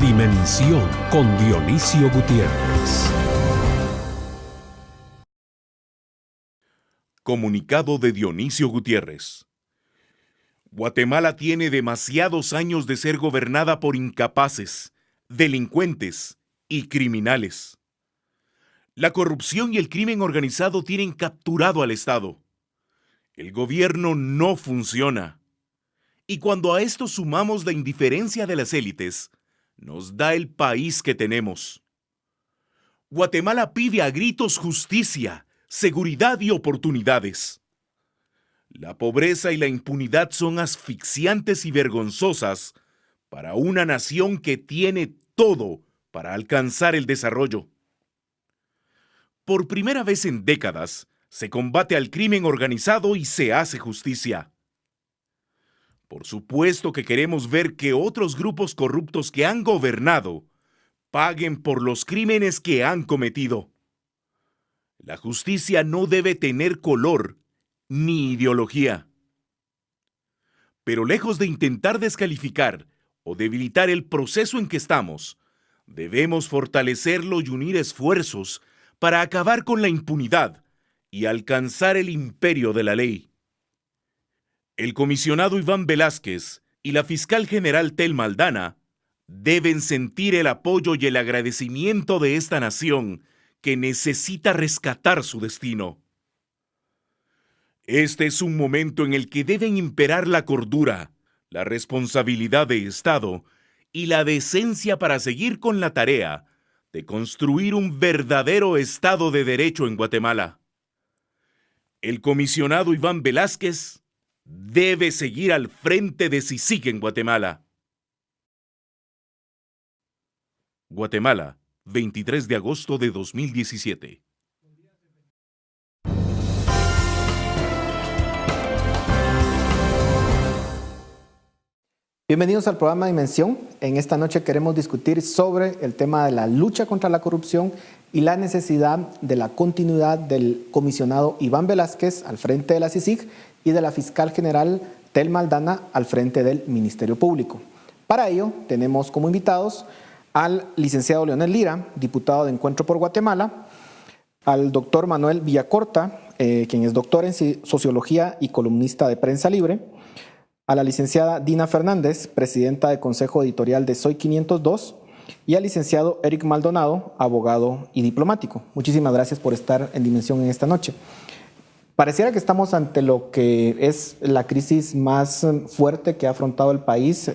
Dimensión con Dionisio Gutiérrez. Comunicado de Dionisio Gutiérrez. Guatemala tiene demasiados años de ser gobernada por incapaces, delincuentes y criminales. La corrupción y el crimen organizado tienen capturado al Estado. El gobierno no funciona. Y cuando a esto sumamos la indiferencia de las élites, nos da el país que tenemos. Guatemala pide a gritos justicia, seguridad y oportunidades. La pobreza y la impunidad son asfixiantes y vergonzosas para una nación que tiene todo para alcanzar el desarrollo. Por primera vez en décadas, se combate al crimen organizado y se hace justicia. Por supuesto que queremos ver que otros grupos corruptos que han gobernado paguen por los crímenes que han cometido. La justicia no debe tener color ni ideología. Pero lejos de intentar descalificar o debilitar el proceso en que estamos, debemos fortalecerlo y unir esfuerzos para acabar con la impunidad y alcanzar el imperio de la ley. El comisionado Iván Velázquez y la fiscal general Telma Aldana deben sentir el apoyo y el agradecimiento de esta nación que necesita rescatar su destino. Este es un momento en el que deben imperar la cordura, la responsabilidad de Estado y la decencia para seguir con la tarea de construir un verdadero Estado de Derecho en Guatemala. El comisionado Iván Velázquez debe seguir al frente de CICIG en Guatemala. Guatemala, 23 de agosto de 2017. Bienvenidos al programa Dimensión. En esta noche queremos discutir sobre el tema de la lucha contra la corrupción y la necesidad de la continuidad del comisionado Iván Velázquez al frente de la CICIG y de la fiscal general Telma Aldana al frente del Ministerio Público. Para ello tenemos como invitados al licenciado Leonel Lira, diputado de Encuentro por Guatemala, al doctor Manuel Villacorta, quien es doctor en Sociología y columnista de Prensa Libre, a la licenciada Dina Fernández, presidenta del Consejo Editorial de Soy 502, y al licenciado Eric Maldonado, abogado y diplomático. Muchísimas gracias por estar en Dimensión en esta noche. Pareciera que estamos ante lo que es la crisis más fuerte que ha afrontado el país,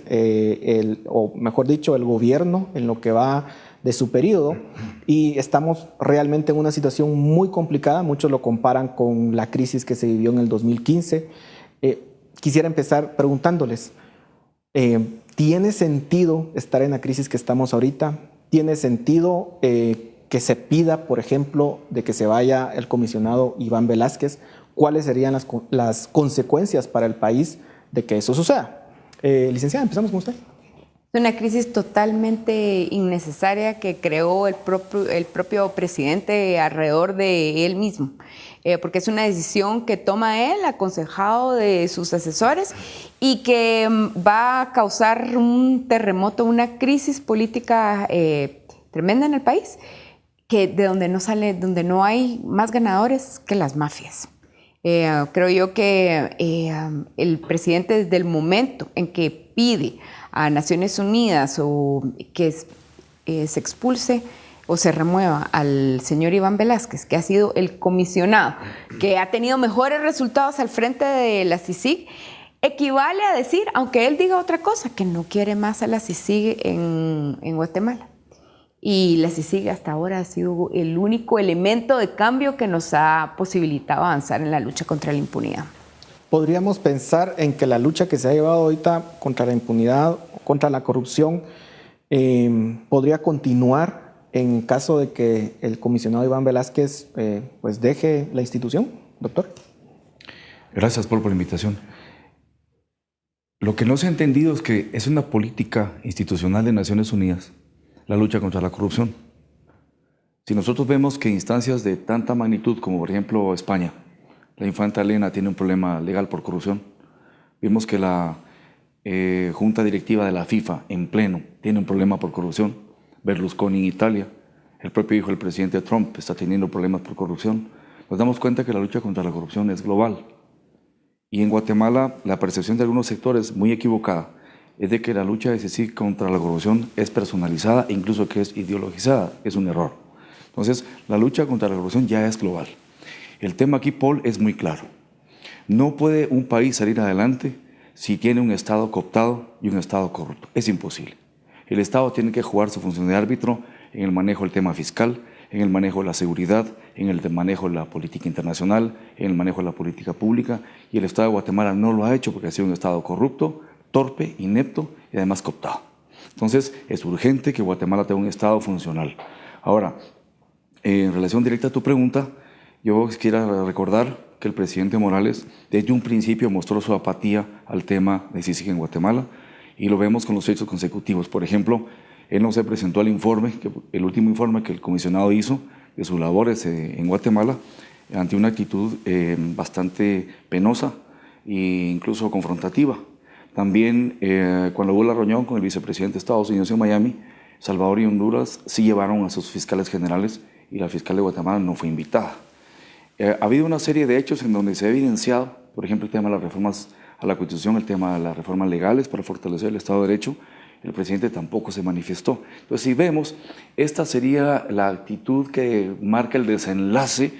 o mejor dicho, el gobierno en lo que va de su periodo, y estamos realmente en una situación muy complicada. Muchos lo comparan con la crisis que se vivió en el 2015. Quisiera empezar preguntándoles, ¿tiene sentido estar en la crisis que estamos ahorita? ¿Tiene sentido que se pida, por ejemplo, de que se vaya el comisionado Iván Velázquez? ¿Cuáles serían las consecuencias para el país de que eso suceda? Licenciada, empezamos con usted. Es una crisis totalmente innecesaria que creó el propio presidente alrededor de él mismo, porque es una decisión que toma él, aconsejado de sus asesores, y que va a causar un terremoto, una crisis política tremenda en el país, que de donde no hay más ganadores que las mafias. Creo yo que el presidente, desde el momento en que pide a Naciones Unidas o que se expulse o se remueva al señor Iván Velázquez, que ha sido el comisionado, que ha tenido mejores resultados al frente de la CICIG, equivale a decir, aunque él diga otra cosa, que no quiere más a la CICIG en Guatemala. Y la CICIG hasta ahora ha sido el único elemento de cambio que nos ha posibilitado avanzar en la lucha contra la impunidad. ¿Podríamos pensar en que la lucha que se ha llevado ahorita contra la impunidad, contra la corrupción, podría continuar en caso de que el comisionado Iván Velázquez pues deje la institución, doctor? Gracias, Paul, por la invitación. Lo que no se ha entendido es que es una política institucional de Naciones Unidas la lucha contra la corrupción. Si nosotros vemos que instancias de tanta magnitud como por ejemplo España, la infanta Elena tiene un problema legal por corrupción, vimos que la junta directiva de la FIFA en pleno tiene un problema por corrupción. Berlusconi en Italia, el propio hijo del presidente Trump está teniendo problemas por corrupción. Nos damos cuenta que la lucha contra la corrupción es global. Y en Guatemala la percepción de algunos sectores muy equivocada es de que la lucha de CICIG contra la corrupción es personalizada e incluso que es ideologizada. Es un error. Entonces, la lucha contra la corrupción ya es global. El tema aquí, Paul, es muy claro. No puede un país salir adelante si tiene un Estado cooptado y un Estado corrupto. Es imposible. El Estado tiene que jugar su función de árbitro en el manejo del tema fiscal, en el manejo de la seguridad, en el manejo de la política internacional, en el manejo de la política pública, y el Estado de Guatemala no lo ha hecho porque ha sido un Estado corrupto, torpe, inepto y además cooptado. Entonces, es urgente que Guatemala tenga un Estado funcional. Ahora, en relación directa a tu pregunta, yo quisiera recordar que el presidente Morales desde un principio mostró su apatía al tema de CICIG en Guatemala, y lo vemos con los hechos consecutivos. Por ejemplo, él no se presentó al informe, el último informe que el comisionado hizo de sus labores en Guatemala, ante una actitud bastante penosa e incluso confrontativa. También cuando hubo la reunión con el vicepresidente de Estados Unidos en Miami, Salvador y Honduras sí llevaron a sus fiscales generales y la fiscal de Guatemala no fue invitada. Ha habido una serie de hechos en donde se ha evidenciado, por ejemplo, el tema de las reformas a la Constitución, el tema de las reformas legales para fortalecer el Estado de Derecho. El presidente tampoco se manifestó. Entonces, si vemos, esta sería la actitud que marca el desenlace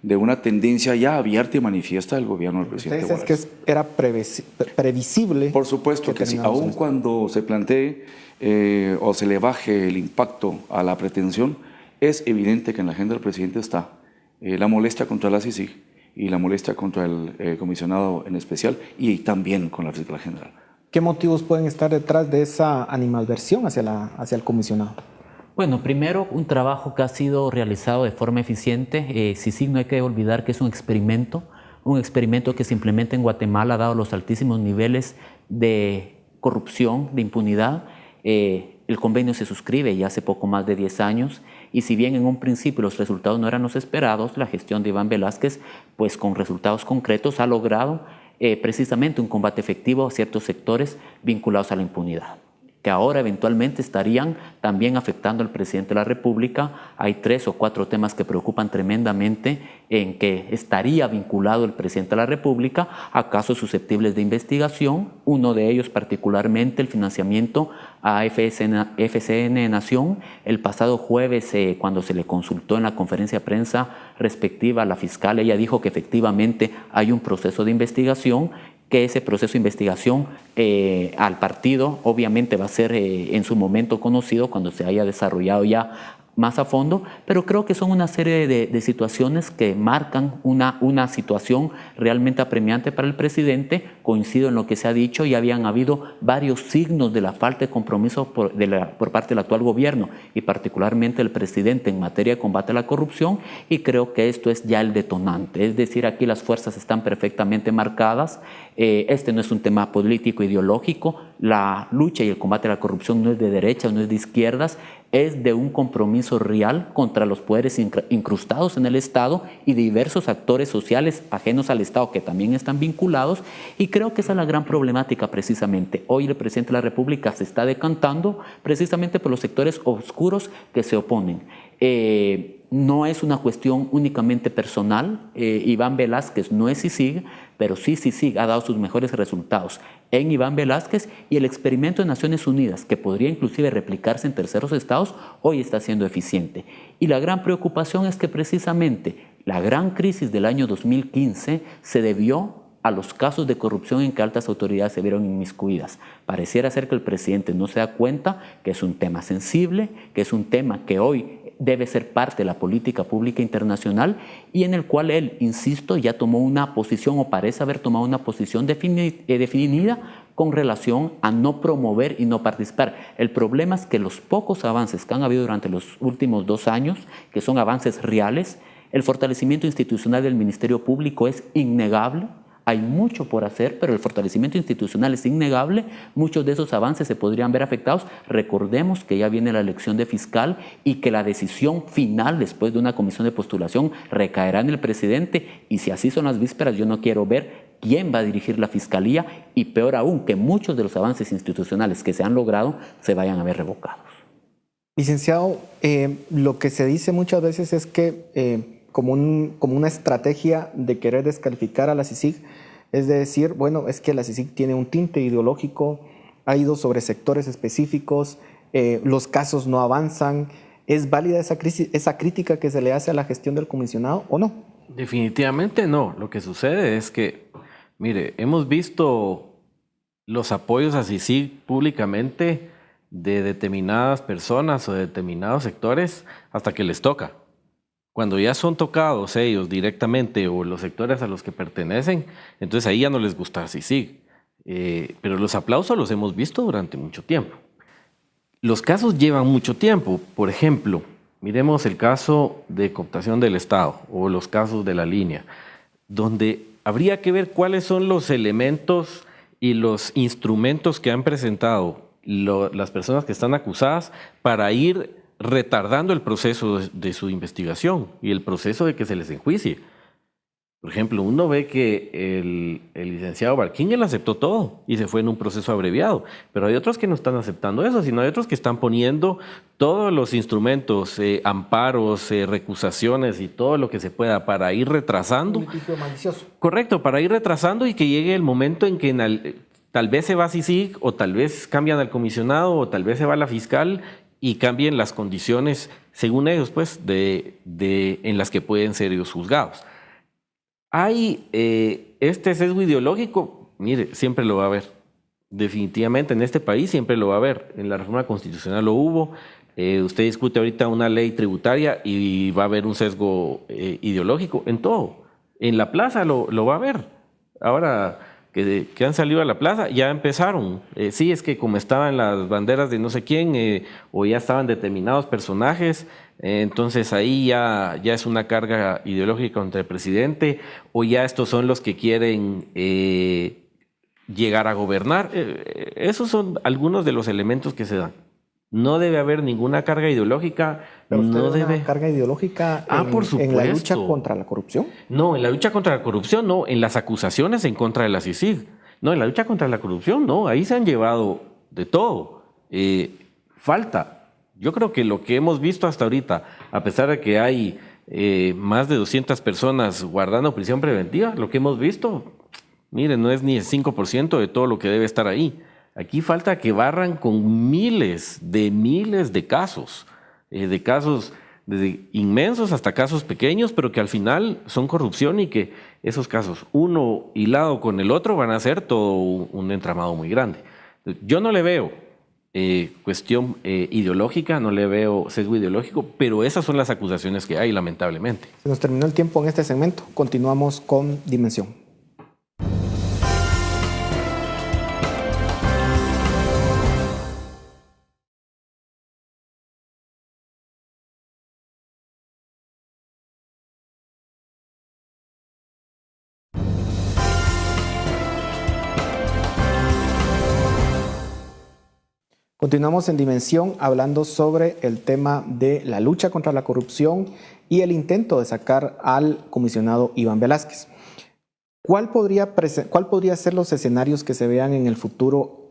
de una tendencia ya abierta y manifiesta del gobierno del presidente Morales. ¿Usted dice que era previsible? Por supuesto que sí. Aun cuando se plantee o se le baje el impacto a la pretensión, es evidente que en la agenda del presidente está la molestia contra la CICIG y la molestia contra el comisionado en especial, y también con la fiscal general. ¿Qué motivos pueden estar detrás de esa animadversión hacia el comisionado? Bueno, primero, un trabajo que ha sido realizado de forma eficiente. CICIG, no hay que olvidar que es un experimento que se implementa en Guatemala, dado los altísimos niveles de corrupción, de impunidad. El convenio se suscribe ya hace poco más de 10 años, y si bien en un principio los resultados no eran los esperados, la gestión de Iván Velázquez, pues con resultados concretos, ha logrado precisamente un combate efectivo a ciertos sectores vinculados a la impunidad, que ahora eventualmente estarían también afectando al presidente de la República. Hay 3 o 4 temas que preocupan tremendamente en que estaría vinculado el presidente de la República a casos susceptibles de investigación. Uno de ellos particularmente el financiamiento a FCN Nación. El pasado jueves, cuando se le consultó en la conferencia de prensa respectiva a la fiscal, ella dijo que efectivamente hay un proceso de investigación, que ese proceso de investigación al partido obviamente va a ser en su momento conocido cuando se haya desarrollado ya más a fondo, pero creo que son una serie de situaciones que marcan una situación realmente apremiante para el presidente. Coincido en lo que se ha dicho, y habían habido varios signos de la falta de compromiso por parte del actual gobierno y particularmente el presidente en materia de combate a la corrupción, y creo que esto es ya el detonante. Es decir, aquí las fuerzas están perfectamente marcadas. Este no es un tema político ideológico. La lucha y el combate a la corrupción no es de derechas, no es de izquierdas, es de un compromiso real contra los poderes incrustados en el Estado y de diversos actores sociales ajenos al Estado que también están vinculados, y creo que esa es la gran problemática precisamente. Hoy el presidente de la República se está decantando precisamente por los sectores oscuros que se oponen. No es una cuestión únicamente personal. Iván Velázquez no es CICIG, pero sí CICIG ha dado sus mejores resultados en Iván Velázquez, y el experimento de Naciones Unidas, que podría inclusive replicarse en terceros estados, hoy está siendo eficiente. Y la gran preocupación es que precisamente la gran crisis del año 2015 se debió a los casos de corrupción en que altas autoridades se vieron inmiscuidas. Pareciera ser que el presidente no se da cuenta que es un tema sensible, que es un tema que hoy debe ser parte de la política pública internacional, y en el cual él, insisto, ya tomó una posición, o parece haber tomado una posición definida con relación a no promover y no participar. El problema es que los pocos avances que han habido durante los últimos 2 años, que son avances reales, el fortalecimiento institucional del Ministerio Público es innegable. Hay mucho por hacer, pero el fortalecimiento institucional es innegable. Muchos de esos avances se podrían ver afectados. Recordemos que ya viene la elección de fiscal y que la decisión final, después de una comisión de postulación, recaerá en el presidente. Y si así son las vísperas, yo no quiero ver quién va a dirigir la fiscalía y peor aún, que muchos de los avances institucionales que se han logrado se vayan a ver revocados. Licenciado, lo que se dice muchas veces es que como una estrategia de querer descalificar a la CICIG, es de decir, bueno, es que la CICIG tiene un tinte ideológico, ha ido sobre sectores específicos, los casos no avanzan. ¿Es válida esa crítica que se le hace a la gestión del comisionado o no? Definitivamente no. Lo que sucede es que, mire, hemos visto los apoyos a CICIG públicamente de determinadas personas o de determinados sectores hasta que les toca. Cuando ya son tocados ellos directamente o los sectores a los que pertenecen, entonces ahí ya no les gusta CICIG. Pero los aplausos los hemos visto durante mucho tiempo. Los casos llevan mucho tiempo. Por ejemplo, miremos el caso de cooptación del Estado o los casos de la línea, donde habría que ver cuáles son los elementos y los instrumentos que han presentado las personas que están acusadas para ir retardando el proceso de su investigación y el proceso de que se les enjuicie. Por ejemplo, uno ve que el licenciado Barquín, él aceptó todo y se fue en un proceso abreviado, pero hay otros que no están aceptando eso, sino hay otros que están poniendo todos los instrumentos, amparos, recusaciones y todo lo que se pueda para ir retrasando. Un litigio malicioso. Correcto, para ir retrasando y que llegue el momento en que tal vez se va a CICIG o tal vez cambian al comisionado o tal vez se va la fiscal y cambien las condiciones, según ellos, pues, en las que pueden ser ellos juzgados. Hay este sesgo ideológico, mire, siempre lo va a haber. Definitivamente en este país siempre lo va a haber. En la reforma constitucional lo hubo. Usted discute ahorita una ley tributaria y va a haber un sesgo ideológico en todo. En la plaza lo va a haber. Ahora que han salido a la plaza, ya empezaron. Sí, es que como estaban las banderas de no sé quién, o ya estaban determinados personajes, entonces ahí ya es una carga ideológica contra el presidente, o ya estos son los que quieren llegar a gobernar. Esos son algunos de los elementos que se dan. No debe haber ninguna carga ideológica. ¿Pero usted no ve debe una carga ideológica por supuesto. en la lucha contra la corrupción? No, en la lucha contra la corrupción no, en las acusaciones en contra de la CICIG. No, en la lucha contra la corrupción no, ahí se han llevado de todo. Falta. Yo creo que lo que hemos visto hasta ahorita, a pesar de que hay más de 200 personas guardando prisión preventiva, lo que hemos visto, miren, no es ni el 5% de todo lo que debe estar ahí. Aquí falta que barran con miles de casos desde inmensos hasta casos pequeños, pero que al final son corrupción y que esos casos, uno hilado con el otro, van a ser todo un entramado muy grande. Yo no le veo cuestión ideológica, no le veo sesgo ideológico, pero esas son las acusaciones que hay, lamentablemente. Se nos terminó el tiempo en este segmento. Continuamos con Dimensión. Continuamos en Dimensión hablando sobre el tema de la lucha contra la corrupción y el intento de sacar al comisionado Iván Velázquez. ¿Cuál podría ser los escenarios que se vean en el futuro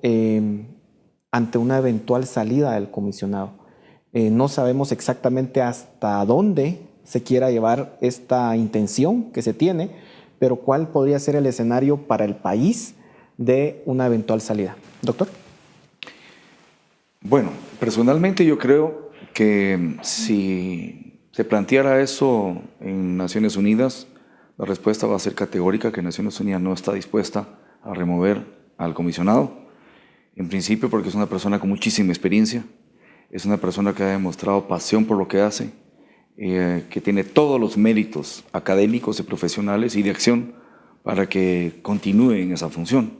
ante una eventual salida del comisionado? No sabemos exactamente hasta dónde se quiera llevar esta intención que se tiene, pero ¿cuál podría ser el escenario para el país de una eventual salida? Doctor. Bueno, personalmente yo creo que si se planteara eso en Naciones Unidas, la respuesta va a ser categórica, que Naciones Unidas no está dispuesta a remover al comisionado. En principio porque es una persona con muchísima experiencia, es una persona que ha demostrado pasión por lo que hace, que tiene todos los méritos académicos y profesionales y de acción para que continúe en esa función.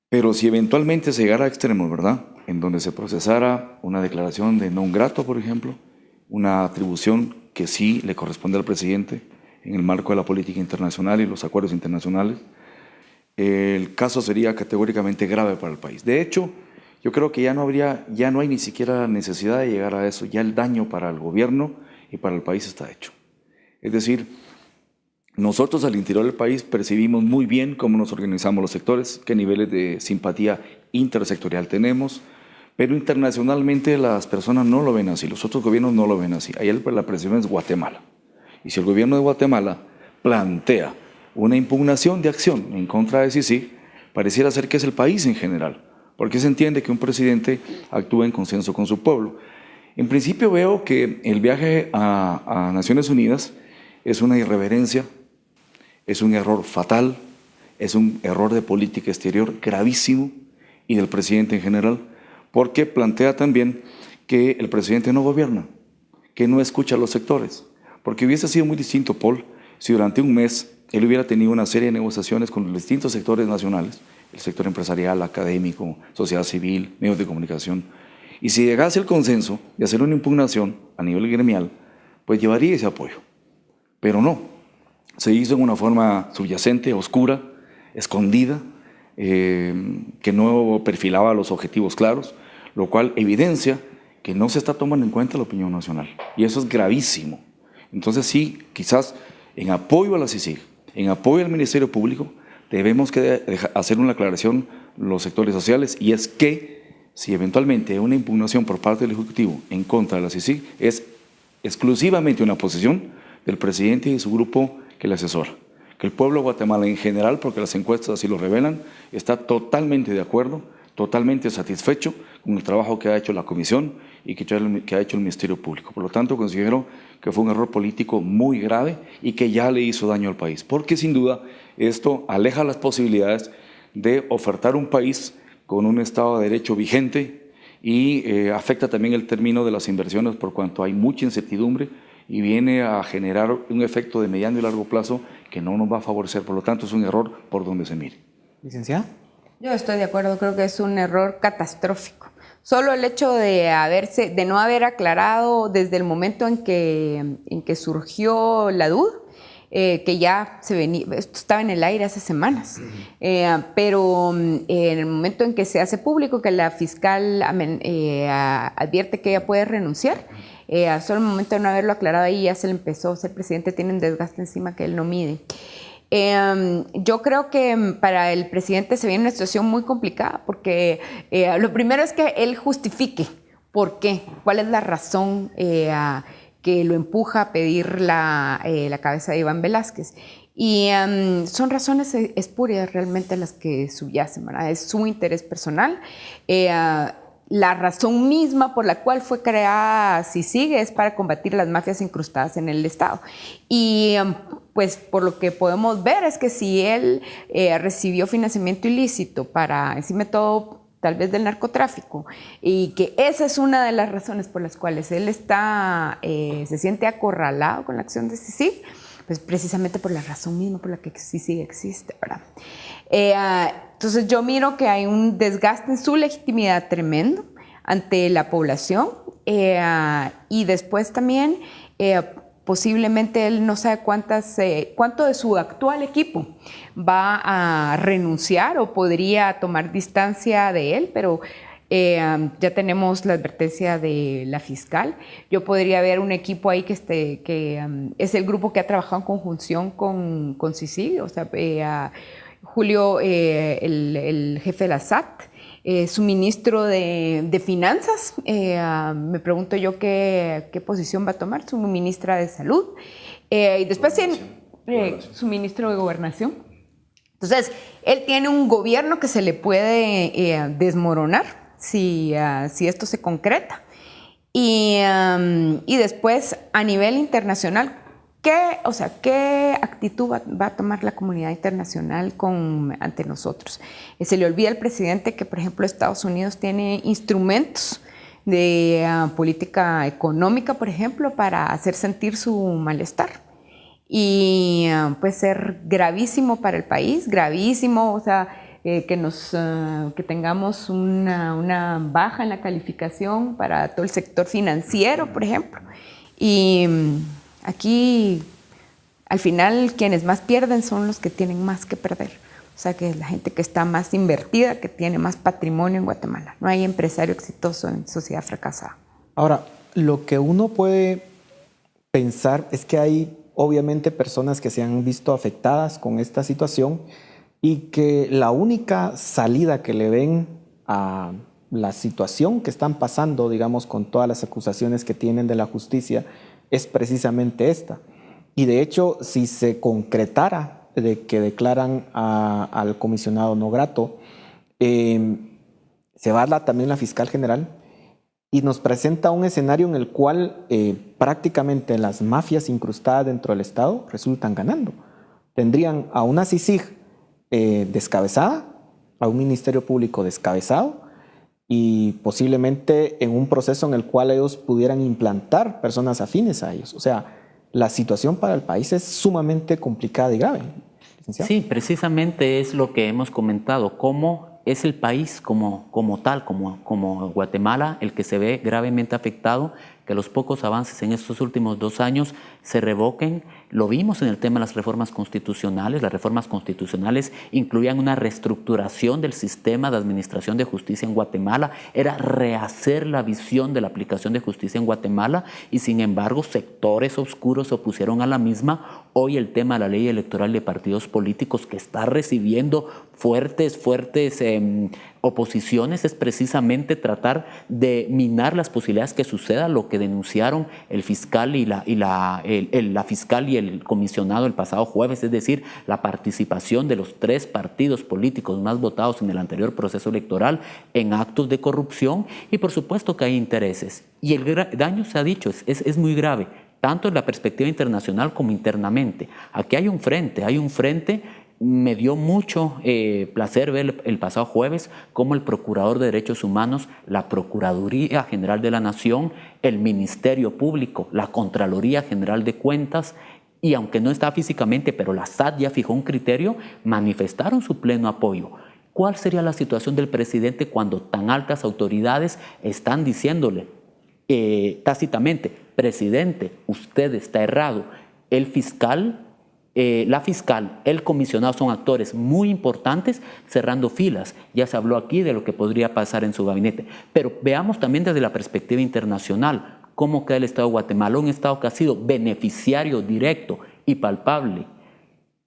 Pero si eventualmente se llegara a extremos, ¿verdad?, en donde se procesara una declaración de non grato, por ejemplo, una atribución que sí le corresponde al presidente en el marco de la política internacional y los acuerdos internacionales, el caso sería categóricamente grave para el país. De hecho, yo creo que ya no hay ni siquiera necesidad de llegar a eso, ya el daño para el gobierno y para el país está hecho. Es decir, Nosotros al interior del país percibimos muy bien cómo nos organizamos los sectores, qué niveles de simpatía intersectorial tenemos, pero internacionalmente las personas no lo ven así, los otros gobiernos no lo ven así. Ahí la presión es Guatemala. Y si el gobierno de Guatemala plantea una impugnación de acción en contra de CICIG, pareciera ser que es el país en general, porque se entiende que un presidente actúa en consenso con su pueblo. En principio veo que el viaje a Naciones Unidas es una irreverencia, es un error fatal, es un error de política exterior gravísimo y del presidente en general, porque plantea también que el presidente no gobierna, que no escucha a los sectores, porque hubiese sido muy distinto, Paul, si durante un mes él hubiera tenido una serie de negociaciones con los distintos sectores nacionales, el sector empresarial, académico, sociedad civil, medios de comunicación, y si llegase el consenso de hacer una impugnación a nivel gremial, pues llevaría ese apoyo. Pero no, se hizo en una forma subyacente, oscura, escondida, que no perfilaba los objetivos claros, lo cual evidencia que no se está tomando en cuenta la opinión nacional. Y eso es gravísimo. Entonces sí, quizás en apoyo a la CICIG, en apoyo al Ministerio Público, debemos hacer una aclaración los sectores sociales, y es que si eventualmente hay una impugnación por parte del Ejecutivo en contra de la CICIG, es exclusivamente una posición del presidente y de su grupo que le asesora. Que el pueblo de Guatemala en general, porque las encuestas así lo revelan, está totalmente de acuerdo, totalmente satisfecho con el trabajo que ha hecho la Comisión y que ha hecho el Ministerio Público. Por lo tanto, considero que fue un error político muy grave y que ya le hizo daño al país, porque sin duda esto aleja las posibilidades de ofertar un país con un Estado de Derecho vigente y afecta también el término de las inversiones por cuanto hay mucha incertidumbre y viene a generar un efecto de mediano y largo plazo que no nos va a favorecer. Por lo tanto, es un error por donde se mire. Licenciada. Yo estoy de acuerdo, creo que es un error catastrófico. Solo el hecho de no haber aclarado desde el momento en que surgió la duda, que ya se venía, esto estaba en el aire hace semanas, pero en el momento en que se hace público que la fiscal advierte que ella puede renunciar, solo el momento de no haberlo aclarado ahí ya se le empezó, o sea, el presidente tiene un desgaste encima que él no mide. Yo creo que para el presidente se viene una situación muy complicada porque lo primero es que él justifique por qué, cuál es la razón que lo empuja a pedir la cabeza de Iván Velásquez. Y son razones espurias realmente las que subyacen, ¿verdad? Es su interés personal. La razón misma por la cual fue creada CICIG es para combatir las mafias incrustadas en el Estado. Y pues por lo que podemos ver es que si él recibió financiamiento ilícito para, encima de todo, tal vez del narcotráfico, y que esa es una de las razones por las cuales él se siente acorralado con la acción de CICIG, pues precisamente por la razón misma por la que CICIG existe, ¿verdad? Entonces yo miro que hay un desgaste en su legitimidad tremendo ante la población y después también posiblemente él no sabe cuánto de su actual equipo va a renunciar o podría tomar distancia de él, pero ya tenemos la advertencia de la fiscal. Yo podría ver un equipo ahí que es el grupo que ha trabajado en conjunción con CICIG, o sea, Julio, el jefe de la SAT, su ministro de Finanzas, me pregunto yo qué posición va a tomar, su ministra de Salud, y después su ministro de Gobernación. Entonces, él tiene un gobierno que se le puede desmoronar si esto se concreta. Y después, a nivel internacional, ¿qué actitud va a tomar la comunidad internacional ante nosotros? Se le olvida al presidente que, por ejemplo, Estados Unidos tiene instrumentos de política económica, por ejemplo, para hacer sentir su malestar. Y puede ser gravísimo para el país, gravísimo, o sea, que tengamos una baja en la calificación para todo el sector financiero, por ejemplo. Y aquí, al final, quienes más pierden son los que tienen más que perder. O sea, que es la gente que está más invertida, que tiene más patrimonio en Guatemala. No hay empresario exitoso en sociedad fracasada. Ahora, lo que uno puede pensar es que hay obviamente personas que se han visto afectadas con esta situación y que la única salida que le ven a la situación que están pasando, digamos, con todas las acusaciones que tienen de la justicia, es precisamente esta. Y de hecho, si se concretara de que declaran al comisionado no grato, se va a dar también la fiscal general y nos presenta un escenario en el cual prácticamente las mafias incrustadas dentro del Estado resultan ganando. Tendrían a una CICIG descabezada, a un Ministerio Público descabezado y posiblemente en un proceso en el cual ellos pudieran implantar personas afines a ellos. O sea, la situación para el país es sumamente complicada y grave. Licenciado. Sí, precisamente es lo que hemos comentado, cómo es el país como Guatemala el que se ve gravemente afectado, que los pocos avances en estos últimos 2 años se revoquen. Lo vimos en el tema de las reformas constitucionales. Las reformas constitucionales incluían una reestructuración del sistema de administración de justicia en Guatemala. Era rehacer la visión de la aplicación de justicia en Guatemala y sin embargo sectores oscuros se opusieron a la misma. Hoy el tema de la ley electoral de partidos políticos que está recibiendo fuertes oposiciones es precisamente tratar de minar las posibilidades que suceda lo que denunciaron el fiscal y la fiscal y el comisionado el pasado jueves, es decir, la participación de los 3 partidos políticos más votados en el anterior proceso electoral en actos de corrupción y por supuesto que hay intereses. Y el daño, se ha dicho, es muy grave, tanto en la perspectiva internacional como internamente. Aquí hay un frente. Me dio mucho placer ver el pasado jueves cómo el Procurador de Derechos Humanos, la Procuraduría General de la Nación, el Ministerio Público, la Contraloría General de Cuentas, y aunque no está físicamente, pero la SAT ya fijó un criterio, manifestaron su pleno apoyo. ¿Cuál sería la situación del presidente cuando tan altas autoridades están diciéndole tácitamente, presidente, usted está errado? El fiscal, la fiscal, el comisionado son actores muy importantes cerrando filas. Ya se habló aquí de lo que podría pasar en su gabinete. Pero veamos también desde la perspectiva internacional cómo queda el Estado de Guatemala, un Estado que ha sido beneficiario directo y palpable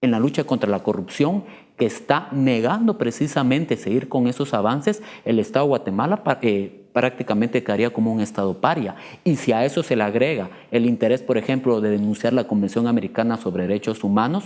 en la lucha contra la corrupción, que está negando precisamente seguir con esos avances. El Estado de Guatemala prácticamente quedaría como un Estado paria. Y si a eso se le agrega el interés, por ejemplo, de denunciar la Convención Americana sobre Derechos Humanos,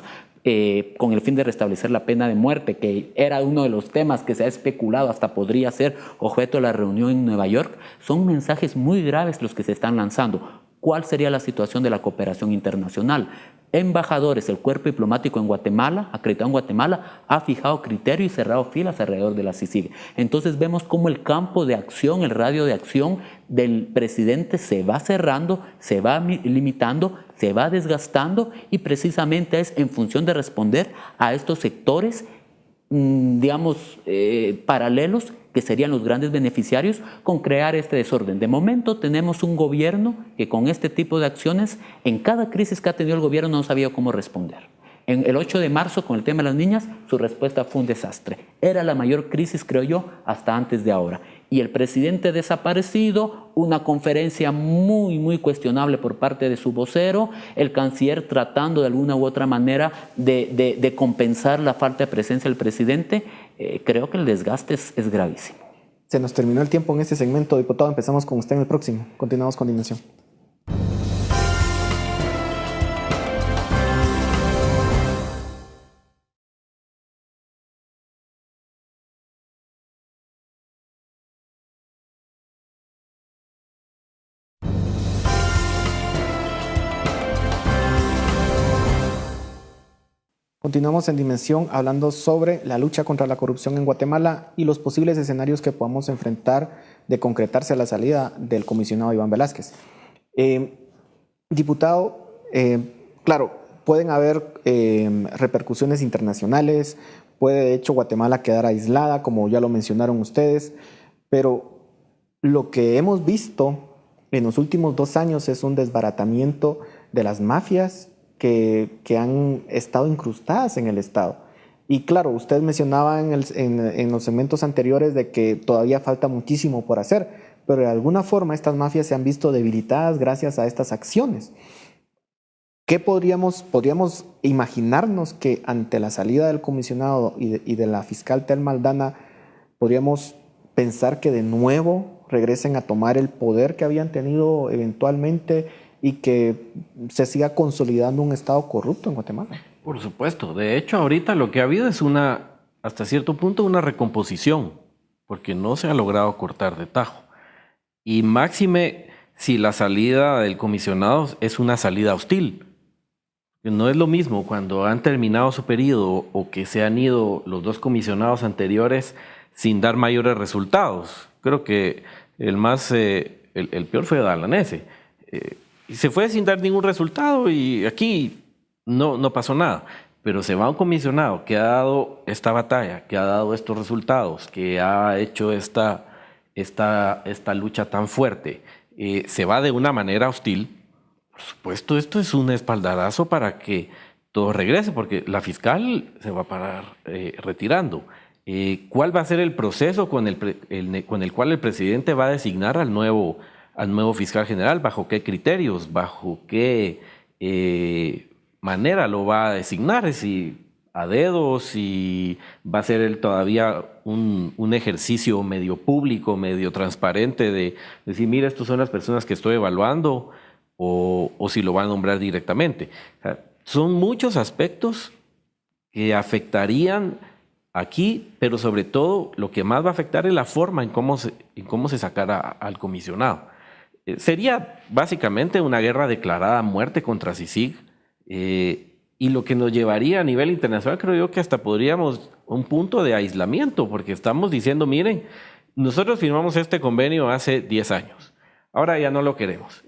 con el fin de restablecer la pena de muerte, que era uno de los temas que se ha especulado, hasta podría ser objeto de la reunión en Nueva York, son mensajes muy graves los que se están lanzando. ¿Cuál sería la situación de la cooperación internacional? Embajadores, el cuerpo diplomático en Guatemala, acreditado en Guatemala, ha fijado criterio y cerrado filas alrededor de la CICIG. Entonces vemos cómo el campo de acción, el radio de acción del presidente se va cerrando, se va limitando, se va desgastando y precisamente es en función de responder a estos sectores, digamos, paralelos, que serían los grandes beneficiarios con crear este desorden. De momento tenemos un gobierno que con este tipo de acciones, en cada crisis que ha tenido el gobierno no sabía cómo responder. En el 8 de marzo, con el tema de las niñas, su respuesta fue un desastre. Era la mayor crisis, creo yo, hasta antes de ahora. Y el presidente desaparecido, una conferencia muy cuestionable por parte de su vocero, el canciller tratando de alguna u otra manera de compensar la falta de presencia del presidente. Creo que el desgaste es gravísimo. Se nos terminó el tiempo en este segmento, diputado. Empezamos con usted en el próximo. Continuamos con Dimensión. Continuamos en Dimensión hablando sobre la lucha contra la corrupción en Guatemala y los posibles escenarios que podamos enfrentar de concretarse la salida del comisionado Iván Velázquez. Diputado, claro, pueden haber repercusiones internacionales, puede de hecho Guatemala quedar aislada, como ya lo mencionaron ustedes, pero lo que hemos visto en los últimos 2 años es un desbaratamiento de las mafias que han estado incrustadas en el Estado. Y claro, usted mencionaba en los segmentos anteriores de que todavía falta muchísimo por hacer, pero de alguna forma estas mafias se han visto debilitadas gracias a estas acciones. ¿Qué podríamos imaginarnos que ante la salida del comisionado y de la fiscal Thelma Aldana, podríamos pensar que de nuevo regresen a tomar el poder que habían tenido eventualmente y que se siga consolidando un Estado corrupto en Guatemala? Por supuesto. De hecho, ahorita lo que ha habido es hasta cierto punto, una recomposición, porque no se ha logrado cortar de tajo. Y máxime si la salida del comisionado es una salida hostil. No es lo mismo cuando han terminado su periodo o que se han ido los dos comisionados anteriores sin dar mayores resultados. Creo que el peor fue Dalanese. Y se fue sin dar ningún resultado y aquí no pasó nada. Pero se va un comisionado que ha dado esta batalla, que ha dado estos resultados, que ha hecho esta lucha tan fuerte, se va de una manera hostil. Por supuesto, esto es un espaldarazo para que todo regrese, porque la fiscal se va a parar retirando. ¿Cuál va a ser el proceso con el cual el presidente va a designar al nuevo fiscal general? ¿Bajo qué criterios? ¿Bajo qué manera lo va a designar? Si a dedo, si va a ser él todavía un ejercicio medio público, medio transparente de decir, mira, estas son las personas que estoy evaluando, o si lo va a nombrar directamente. O sea, son muchos aspectos que afectarían aquí, pero sobre todo lo que más va a afectar es la forma en cómo se sacara al comisionado. Sería básicamente una guerra declarada a muerte contra CICIG, y lo que nos llevaría a nivel internacional, creo yo que hasta podríamos un punto de aislamiento, porque estamos diciendo, miren, nosotros firmamos este convenio hace 10 años. Ahora ya no lo queremos.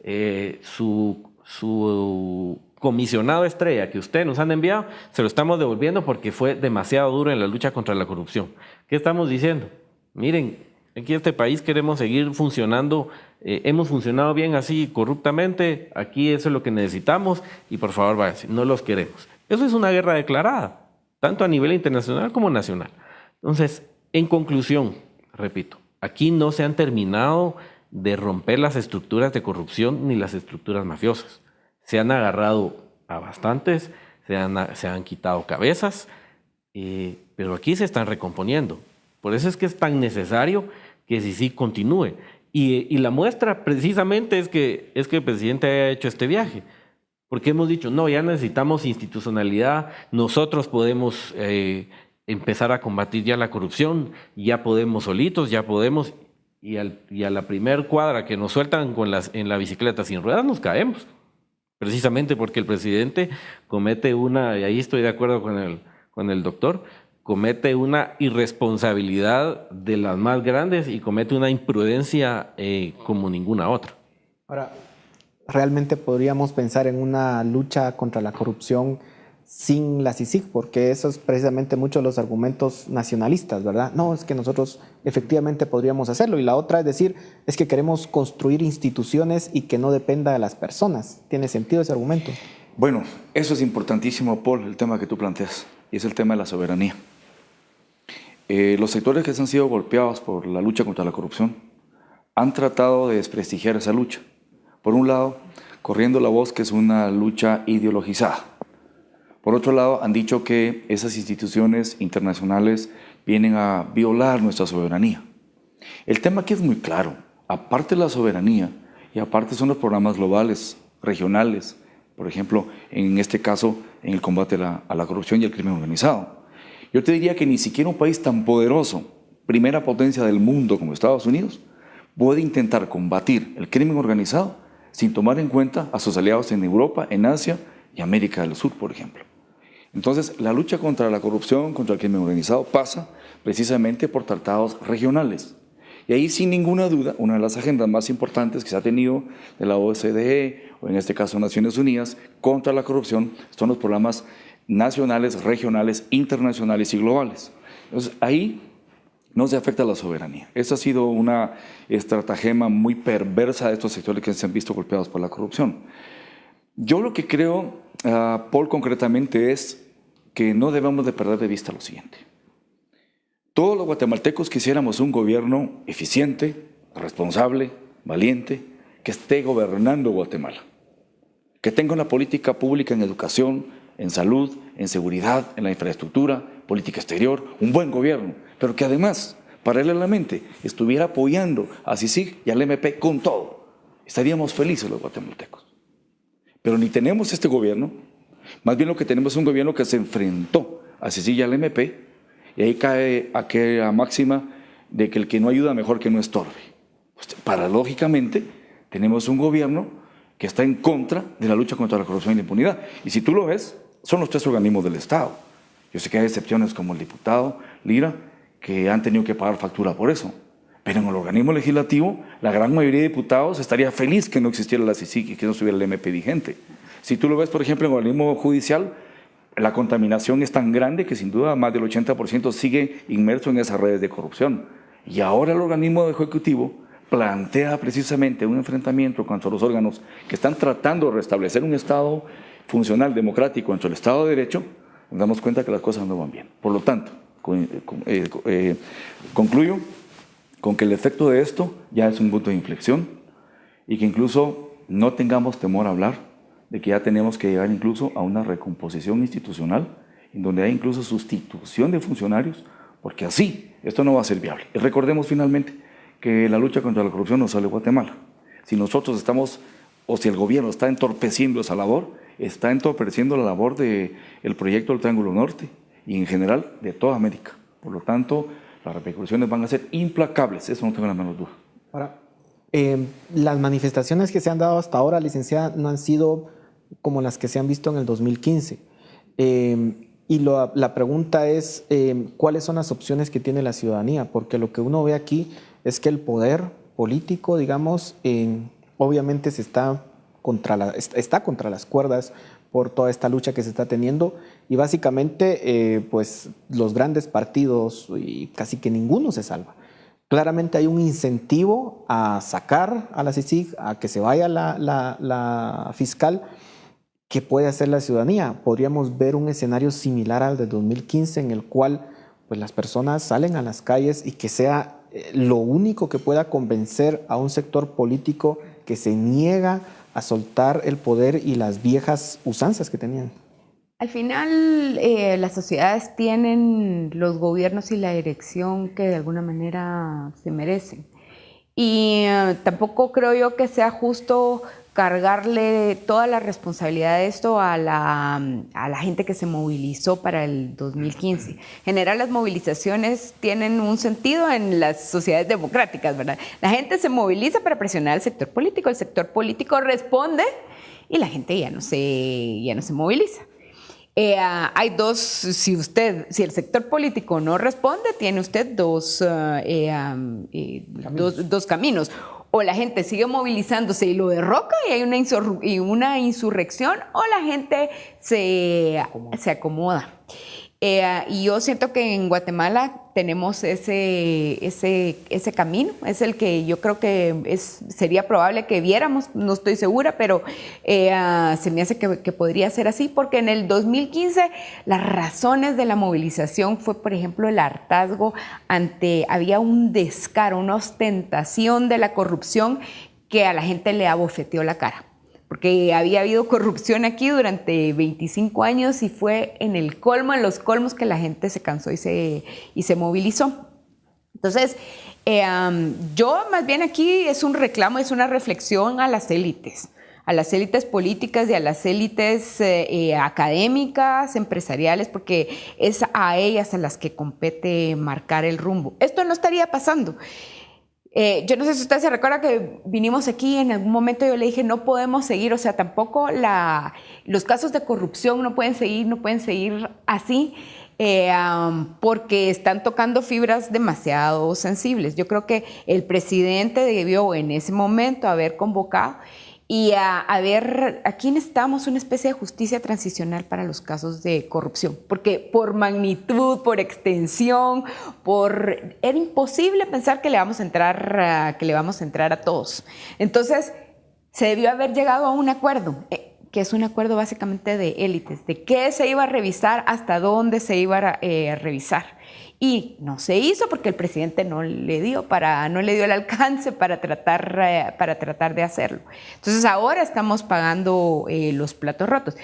Su comisionado estrella que ustedes nos han enviado, se lo estamos devolviendo porque fue demasiado duro en la lucha contra la corrupción. ¿Qué estamos diciendo? Miren, aquí en este país queremos seguir funcionando, hemos funcionado bien así corruptamente, aquí eso es lo que necesitamos y por favor váyanse, no los queremos. Eso es una guerra declarada, tanto a nivel internacional como nacional. Entonces, en conclusión, repito, aquí no se han terminado de romper las estructuras de corrupción ni las estructuras mafiosas. Se han agarrado a bastantes, se han quitado cabezas, pero aquí se están recomponiendo. Por eso es que es tan necesario que sí continúe. Y la muestra precisamente es que el presidente haya hecho este viaje. Porque hemos dicho, no, ya necesitamos institucionalidad, nosotros podemos empezar a combatir ya la corrupción, ya podemos solitos, ya podemos... Y a la primer cuadra que nos sueltan en la bicicleta sin ruedas nos caemos. Precisamente porque el presidente comete y ahí estoy de acuerdo con el doctor, comete una irresponsabilidad de las más grandes y comete una imprudencia como ninguna otra. Ahora, ¿realmente podríamos pensar en una lucha contra la corrupción sin la CICIG? Porque eso es precisamente muchos de los argumentos nacionalistas, ¿verdad? No, es que nosotros efectivamente podríamos hacerlo. Y la otra es decir, es que queremos construir instituciones y que no dependa de las personas. ¿Tiene sentido ese argumento? Bueno, eso es importantísimo, Paul, el tema que tú planteas, y es el tema de la soberanía. Los sectores que han sido golpeados por la lucha contra la corrupción han tratado de desprestigiar esa lucha. Por un lado, corriendo la voz que es una lucha ideologizada. Por otro lado, han dicho que esas instituciones internacionales vienen a violar nuestra soberanía. El tema aquí es muy claro. Aparte de la soberanía, y aparte son los programas globales, regionales, por ejemplo, en este caso, en el combate a la corrupción y el crimen organizado. Yo te diría que ni siquiera un país tan poderoso, primera potencia del mundo como Estados Unidos, puede intentar combatir el crimen organizado sin tomar en cuenta a sus aliados en Europa, en Asia y América del Sur, por ejemplo. Entonces, la lucha contra la corrupción, contra el crimen organizado, pasa precisamente por tratados regionales. Y ahí, sin ninguna duda, una de las agendas más importantes que se ha tenido de la OCDE, o en este caso Naciones Unidas, contra la corrupción, son los programas nacionales, regionales, internacionales y globales. Entonces, ahí no se afecta la soberanía. Esa ha sido una estratagema muy perversa de estos sectores que se han visto golpeados por la corrupción. Yo lo que creo, Paul, concretamente es que no debemos de perder de vista lo siguiente. Todos los guatemaltecos quisiéramos un gobierno eficiente, responsable, valiente, que esté gobernando Guatemala. que tenga una política pública en educación, en salud, en seguridad, en la infraestructura, política exterior, un buen gobierno, pero que además, paralelamente, estuviera apoyando a CICIG y al MP con todo. Estaríamos felices los guatemaltecos. Pero ni tenemos este gobierno, más bien lo que tenemos es un gobierno que se enfrentó a CICIG y al MP, y ahí cae aquella máxima de que el que no ayuda mejor que no estorbe. Pues, paradójicamente, tenemos un gobierno que está en contra de la lucha contra la corrupción y la impunidad. Y si tú lo ves, son los 3 organismos del Estado. Yo sé que hay excepciones como el diputado Lira, que han tenido que pagar factura por eso. Pero en el organismo legislativo, la gran mayoría de diputados estaría feliz que no existiera la CICIG y que no estuviera el MP vigente. Si tú lo ves, por ejemplo, en el organismo judicial, la contaminación es tan grande que sin duda más del 80% sigue inmerso en esas redes de corrupción. Y ahora el organismo ejecutivo plantea precisamente un enfrentamiento contra los órganos que están tratando de restablecer un Estado funcional, democrático, entre el Estado de Derecho. Nos damos cuenta que las cosas no van bien. Por lo tanto, concluyo con que el efecto de esto ya es un punto de inflexión y que incluso no tengamos temor a hablar de que ya tenemos que llegar incluso a una recomposición institucional en donde hay incluso sustitución de funcionarios, porque así esto no va a ser viable. Y recordemos finalmente que la lucha contra la corrupción no sale de Guatemala. Si nosotros estamos, o si el gobierno está entorpeciendo esa labor, está entorpeciendo la labor del proyecto del Triángulo Norte y en general de toda América. Por lo tanto, las repercusiones van a ser implacables, eso no tengo la menor duda. Ahora, las manifestaciones que se han dado hasta ahora, licenciada, no han sido como las que se han visto en el 2015. Y la pregunta es, ¿cuáles son las opciones que tiene la ciudadanía? Porque lo que uno ve aquí es que el poder político, digamos, obviamente está contra las cuerdas por toda esta lucha que se está teniendo y básicamente pues los grandes partidos y casi que ninguno se salva. Claramente hay un incentivo a sacar a la CICIG, a que se vaya la fiscal. ¿Qué puede hacer la ciudadanía? Podríamos ver un escenario similar al de 2015 en el cual pues, las personas salen a las calles y que sea lo único que pueda convencer a un sector político que se niega a soltar el poder y las viejas usanzas que tenían. Al final, las sociedades tienen los gobiernos y la dirección que de alguna manera se merecen. Y tampoco creo yo que sea justo cargarle toda la responsabilidad de esto a la gente que se movilizó para el 2015. En general, las movilizaciones tienen un sentido en las sociedades democráticas, ¿verdad? La gente se moviliza para presionar al sector político, el sector político responde y la gente ya no se moviliza. Hay si el sector político no responde, tiene usted dos caminos. O la gente sigue movilizándose y lo derroca y hay una insurrección, o la gente se acomoda. Y yo siento que en Guatemala tenemos ese camino, es el que yo creo que sería probable que viéramos, no estoy segura, pero se me hace que podría ser así, porque en el 2015 las razones de la movilización fue, por ejemplo, el hartazgo había un descaro, una ostentación de la corrupción que a la gente le abofeteó la cara. Porque había habido corrupción aquí durante 25 años y fue en los colmos que la gente se cansó y se movilizó. Entonces, yo más bien aquí es un reclamo, es una reflexión a las élites políticas y a las élites académicas, empresariales, porque es a ellas a las que compete marcar el rumbo. Esto no estaría pasando. Yo no sé si usted se recuerda que vinimos aquí en algún momento, yo le dije no podemos seguir, o sea, tampoco los casos de corrupción no pueden seguir así porque están tocando fibras demasiado sensibles. Yo creo que el presidente debió en ese momento haber convocado y aquí necesitamos una especie de justicia transicional para los casos de corrupción, porque por magnitud, por extensión, era imposible pensar que le vamos a entrar a todos. Entonces, se debió haber llegado a un acuerdo, que es un acuerdo básicamente de élites, de qué se iba a revisar, hasta dónde se iba a revisar. Y no se hizo porque el presidente no le dio el alcance para tratar de hacerlo. Entonces ahora estamos pagando los platos rotos.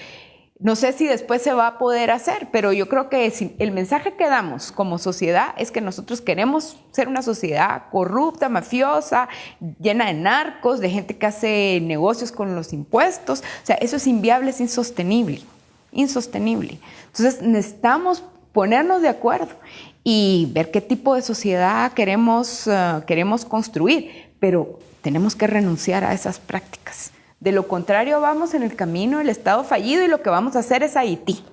No sé si después se va a poder hacer, pero yo creo que el mensaje que damos como sociedad es que nosotros queremos ser una sociedad corrupta, mafiosa, llena de narcos, de gente que hace negocios con los impuestos. O sea, eso es inviable, es insostenible. Entonces necesitamos ponernos de acuerdo y ver qué tipo de sociedad queremos construir, pero tenemos que renunciar a esas prácticas. De lo contrario, vamos en el camino del Estado fallido y lo que vamos a hacer es Haití.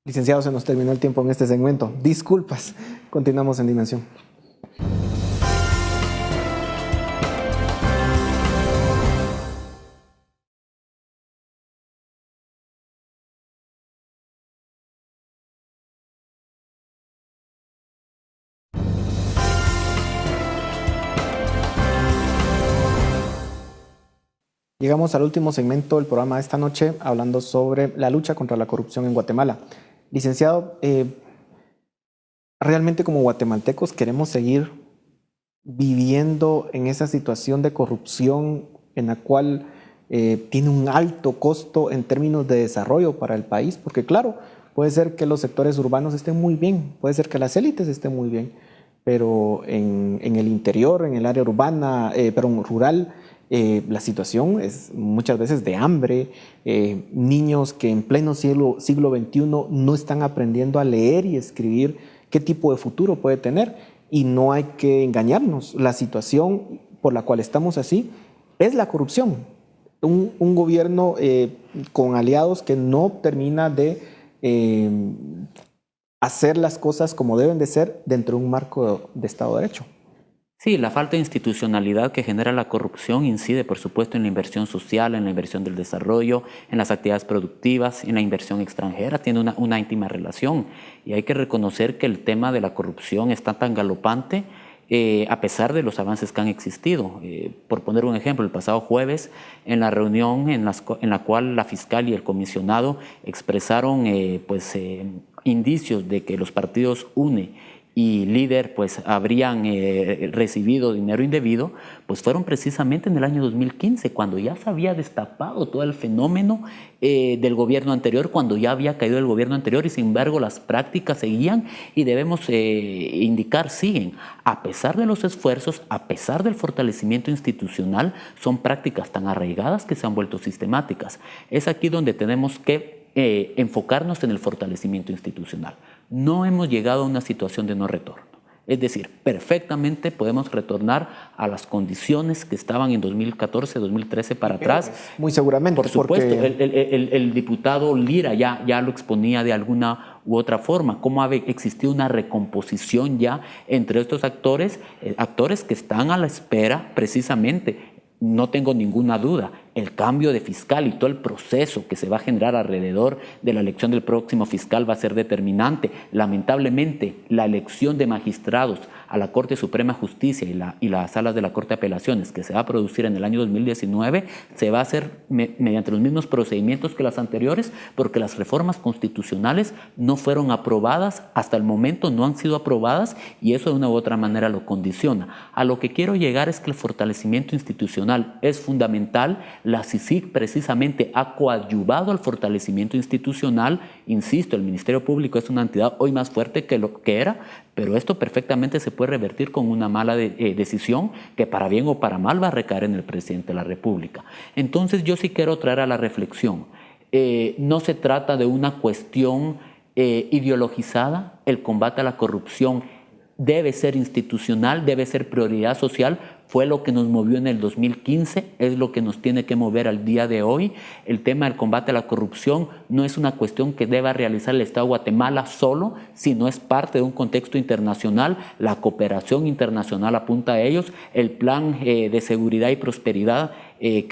Licenciado, se nos terminó el tiempo en este segmento. Disculpas. Continuamos en Dimensión. Llegamos al último segmento del programa de esta noche, hablando sobre la lucha contra la corrupción en Guatemala. Licenciado, realmente como guatemaltecos queremos seguir viviendo en esa situación de corrupción en la cual tiene un alto costo en términos de desarrollo para el país, porque claro, puede ser que los sectores urbanos estén muy bien, puede ser que las élites estén muy bien, pero en el interior, en el área urbana, rural, la situación es muchas veces de hambre, niños que en pleno siglo XXI no están aprendiendo a leer y escribir qué tipo de futuro puede tener. Y no hay que engañarnos, la situación por la cual estamos así es la corrupción. Un gobierno con aliados que no termina de hacer las cosas como deben de ser dentro de un marco de Estado de Derecho. Sí, la falta de institucionalidad que genera la corrupción incide, por supuesto, en la inversión social, en la inversión del desarrollo, en las actividades productivas, en la inversión extranjera. Tiene una íntima relación. Y hay que reconocer que el tema de la corrupción está tan galopante a pesar de los avances que han existido. Por poner un ejemplo, el pasado jueves, en la reunión en la cual la fiscal y el comisionado expresaron indicios de que los partidos UNE y Líder pues habrían recibido dinero indebido, pues fueron precisamente en el año 2015, cuando ya se había destapado todo el fenómeno del gobierno anterior, cuando ya había caído el gobierno anterior, y sin embargo las prácticas seguían y debemos indicar, siguen. A pesar de los esfuerzos, a pesar del fortalecimiento institucional, son prácticas tan arraigadas que se han vuelto sistemáticas. Es aquí donde tenemos que enfocarnos en el fortalecimiento institucional. No hemos llegado a una situación de no retorno. Es decir, perfectamente podemos retornar a las condiciones que estaban en 2014, 2013 para atrás. Muy seguramente. Por supuesto, porque el diputado Lira ya lo exponía de alguna u otra forma, cómo ha existido una recomposición ya entre estos actores que están a la espera precisamente. No tengo ninguna duda, el cambio de fiscal y todo el proceso que se va a generar alrededor de la elección del próximo fiscal va a ser determinante. Lamentablemente, la elección de magistrados a la Corte Suprema de Justicia y las salas de la Corte de Apelaciones que se va a producir en el año 2019 se va a hacer mediante los mismos procedimientos que las anteriores, porque las reformas constitucionales no fueron aprobadas, hasta el momento no han sido aprobadas, y eso de una u otra manera lo condiciona. A lo que quiero llegar es que el fortalecimiento institucional es fundamental. La CICIG precisamente ha coadyuvado al fortalecimiento institucional. Insisto, el Ministerio Público es una entidad hoy más fuerte que lo que era, pero esto perfectamente se puede revertir con una mala decisión que para bien o para mal va a recaer en el presidente de la República. Entonces yo sí quiero traer a la reflexión. No se trata de una cuestión ideologizada. El combate a la corrupción debe ser institucional, debe ser prioridad social. Fue lo que nos movió en el 2015, es lo que nos tiene que mover al día de hoy. El tema del combate a la corrupción no es una cuestión que deba realizar el Estado de Guatemala solo, sino es parte de un contexto internacional. La cooperación internacional apunta a ellos. El plan de seguridad y prosperidad que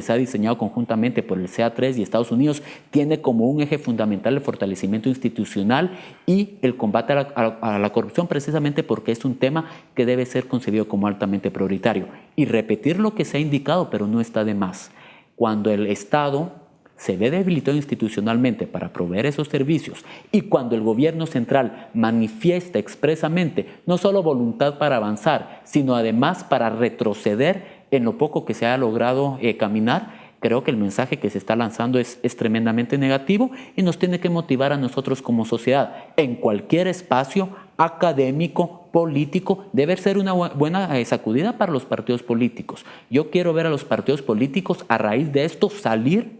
se ha diseñado conjuntamente por el CA3 y Estados Unidos, tiene como un eje fundamental el fortalecimiento institucional y el combate a la corrupción, precisamente porque es un tema que debe ser concebido como altamente prioritario. Y repetir lo que se ha indicado, pero no está de más. Cuando el Estado se ve debilitado institucionalmente para proveer esos servicios y cuando el gobierno central manifiesta expresamente no solo voluntad para avanzar, sino además para retroceder en lo poco que se ha logrado caminar, creo que el mensaje que se está lanzando es tremendamente negativo y nos tiene que motivar a nosotros como sociedad. En cualquier espacio académico, político, debe ser una buena sacudida para los partidos políticos. Yo quiero ver a los partidos políticos a raíz de esto salir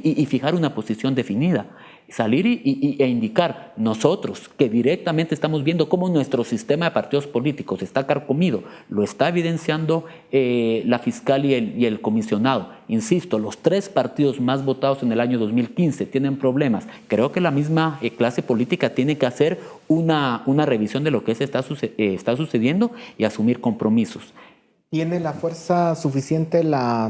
y fijar una posición definida. Salir e indicar nosotros que directamente estamos viendo cómo nuestro sistema de partidos políticos está carcomido, lo está evidenciando la fiscal y el comisionado. Insisto, los 3 partidos más votados en el año 2015 tienen problemas. Creo que la misma clase política tiene que hacer una revisión de lo que está sucediendo y asumir compromisos. ¿Tiene la fuerza suficiente la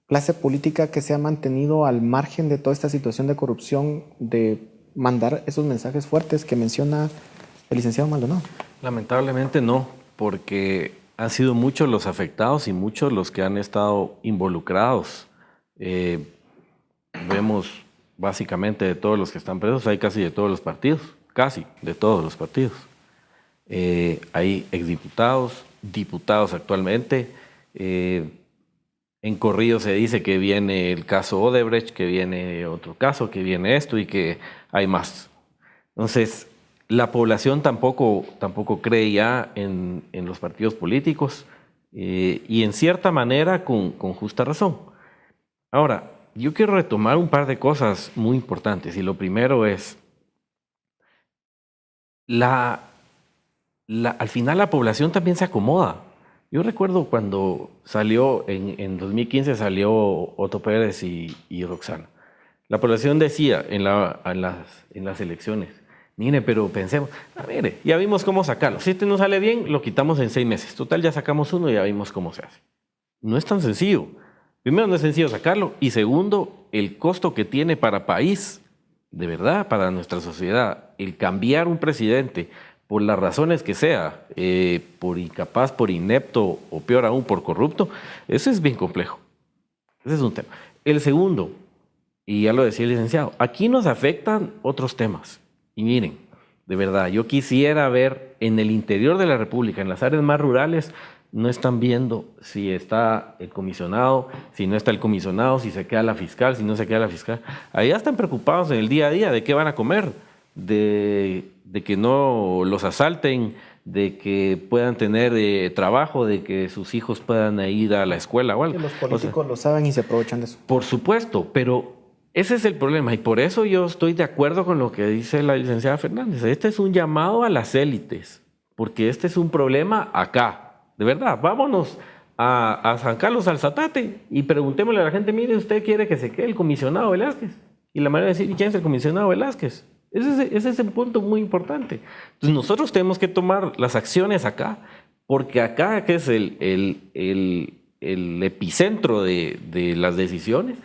clase política que se ha mantenido al margen de toda esta situación de corrupción de mandar esos mensajes fuertes que menciona el licenciado Maldonado? Lamentablemente no, porque han sido muchos los afectados y muchos los que han estado involucrados. Vemos básicamente de todos los que están presos, hay casi de todos los partidos, hay exdiputados, diputados actualmente. En corrido se dice que viene el caso Odebrecht, que viene otro caso, que viene esto y que hay más. Entonces, la población tampoco cree ya en los partidos políticos y en cierta manera con justa razón. Ahora, yo quiero retomar un par de cosas muy importantes y lo primero es, al final la población también se acomoda. Yo recuerdo cuando salió, en 2015 salió Otto Pérez y Roxana. La población decía en las elecciones, mire, pero pensemos, mire, ya vimos cómo sacarlo. Si este no sale bien, lo quitamos en 6 meses. Total, ya sacamos uno y ya vimos cómo se hace. No es tan sencillo. Primero, no es sencillo sacarlo. Y segundo, el costo que tiene para país, de verdad, para nuestra sociedad, el cambiar un presidente por las razones que sea, por incapaz, por inepto o peor aún, por corrupto, eso es bien complejo. Ese es un tema. El segundo, y ya lo decía el licenciado, aquí nos afectan otros temas. Y miren, de verdad, yo quisiera ver en el interior de la República, en las áreas más rurales, no están viendo si está el comisionado, si no está el comisionado, si se queda la fiscal, si no se queda la fiscal. Allá están preocupados en el día a día de qué van a comer, de que no los asalten, de que puedan tener trabajo, de que sus hijos puedan ir a la escuela o algo. Los políticos lo saben y se aprovechan de eso. Por supuesto, pero ese es el problema y por eso yo estoy de acuerdo con lo que dice la licenciada Fernández. Este es un llamado a las élites, porque este es un problema acá. De verdad, vámonos a San Carlos Alzatate y preguntémosle a la gente, mire, ¿usted quiere que se quede el comisionado Velázquez? Y la manera de decir, ¿quién es el comisionado Velázquez? Ese es el punto muy importante. Entonces nosotros tenemos que tomar las acciones acá, porque acá, que es el epicentro de las decisiones,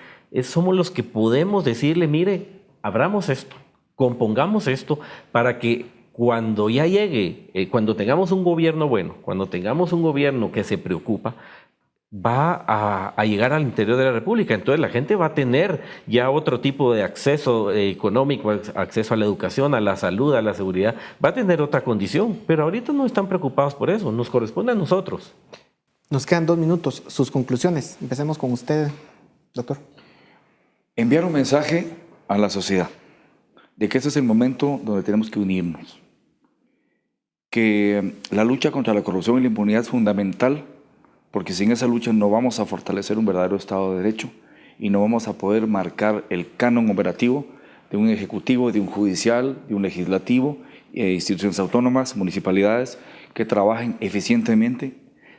somos los que podemos decirle, mire, abramos esto, compongamos esto, para que cuando ya llegue, cuando tengamos un gobierno bueno, cuando tengamos un gobierno que se preocupa, va a llegar al interior de la República. Entonces la gente va a tener ya otro tipo de acceso económico, acceso a la educación, a la salud, a la seguridad. Va a tener otra condición, pero ahorita no están preocupados por eso. Nos corresponde a nosotros. Nos quedan 2 minutos. Sus conclusiones. Empecemos con usted, doctor. Enviar un mensaje a la sociedad de que este es el momento donde tenemos que unirnos. Que la lucha contra la corrupción y la impunidad es fundamental, porque sin esa lucha no vamos a fortalecer un verdadero Estado de Derecho y no vamos a poder marcar el canon operativo de un ejecutivo, de un judicial, de un legislativo, instituciones autónomas, municipalidades que trabajen eficientemente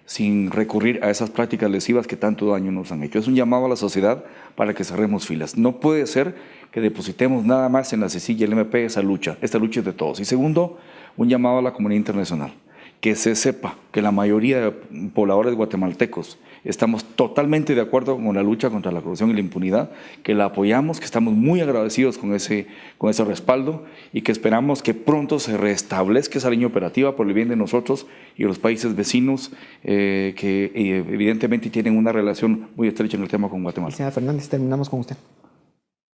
sin recurrir a esas prácticas lesivas que tanto daño nos han hecho. Es un llamado a la sociedad para que cerremos filas. No puede ser que depositemos nada más en la CICIG y el MP esta lucha es de todos. Y segundo, un llamado a la comunidad internacional. que se sepa que la mayoría de pobladores guatemaltecos estamos totalmente de acuerdo con la lucha contra la corrupción y la impunidad, que la apoyamos, que estamos muy agradecidos con ese respaldo y que esperamos que pronto se restablezca esa línea operativa por el bien de nosotros y los países vecinos que evidentemente tienen una relación muy estrecha en el tema con Guatemala. Señora Fernández, terminamos con usted.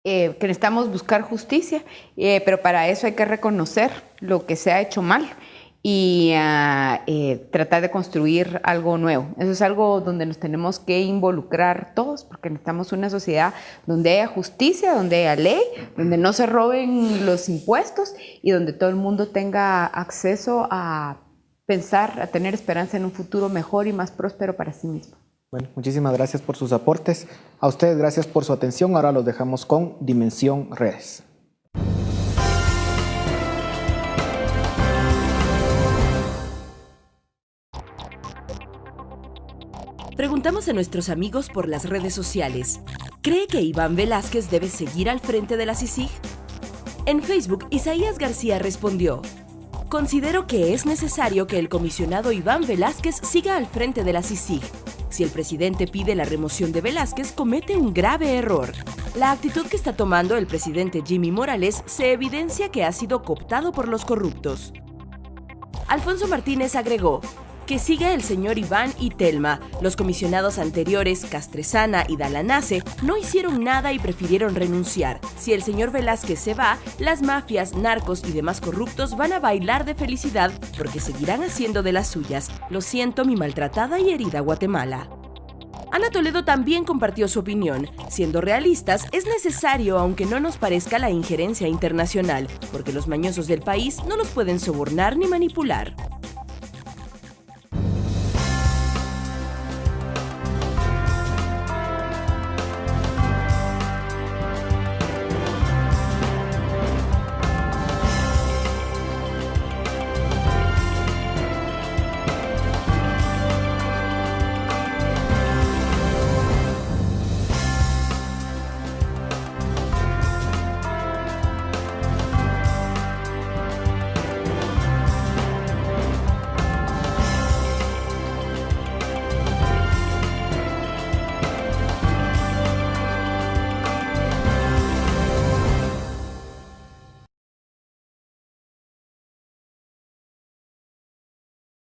Que necesitamos buscar justicia, pero para eso hay que reconocer lo que se ha hecho mal y tratar de construir algo nuevo. Eso es algo donde nos tenemos que involucrar todos, porque necesitamos una sociedad donde haya justicia, donde haya ley, donde no se roben los impuestos y donde todo el mundo tenga acceso a pensar, a tener esperanza en un futuro mejor y más próspero para sí mismo. Bueno, muchísimas gracias por sus aportes. A ustedes gracias por su atención. Ahora los dejamos con Dimensión Redes. Preguntamos a nuestros amigos por las redes sociales. ¿Cree que Iván Velásquez debe seguir al frente de la CICIG? En Facebook, Isaías García respondió: considero que es necesario que el comisionado Iván Velásquez siga al frente de la CICIG. Si el presidente pide la remoción de Velásquez, comete un grave error. La actitud que está tomando el presidente Jimmy Morales se evidencia que ha sido cooptado por los corruptos. Alfonso Martínez agregó: que siga el señor Iván y Telma. Los comisionados anteriores, Castresana y Dalanace, no hicieron nada y prefirieron renunciar. Si el señor Velásquez se va, las mafias, narcos y demás corruptos van a bailar de felicidad porque seguirán haciendo de las suyas. Lo siento, mi maltratada y herida Guatemala. Ana Toledo también compartió su opinión. Siendo realistas, es necesario, aunque no nos parezca, la injerencia internacional, porque los mañosos del país no los pueden sobornar ni manipular.